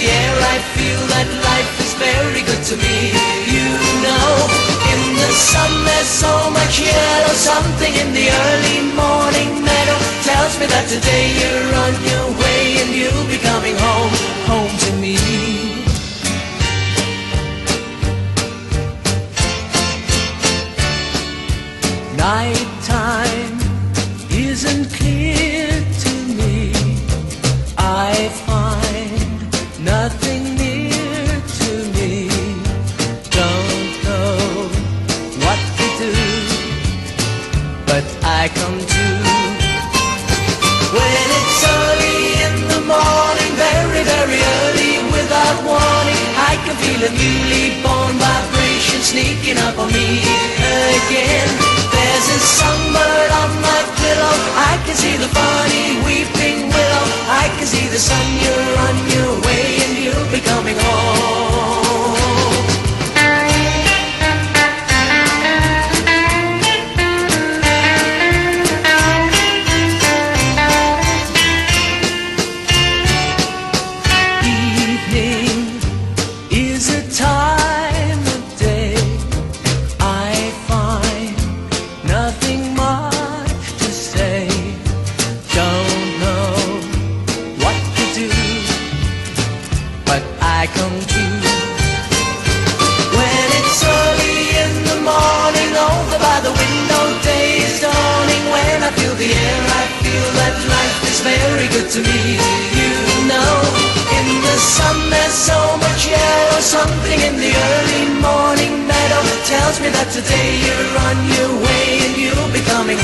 the air I feel that life is very good to me. You know, in the sun there's so much yellow. Something in the early morning meadow tells me that today you're on your way and you'll be coming home, home to me. Nighttime isn't clear to me. I find nothing near to me. Don't know what to do, but I come to. When it's early in the morning, very, very early, without warning, I can feel a newly born vibration sneaking up on me again. There's a songbird on my pillow, I can see the funny weeping willow, I can see the sun, you're on your way and you'll be coming home. Evening is a time of day I find nothing much to say. Don't know what to do, but I come to. When it's early in the morning, over by the window, day is dawning. When I feel the air, I feel that life is very good to me. You know, in the sun there's so much yellow. Something in the early morning meadow tells me that today you're on your way and you'll be coming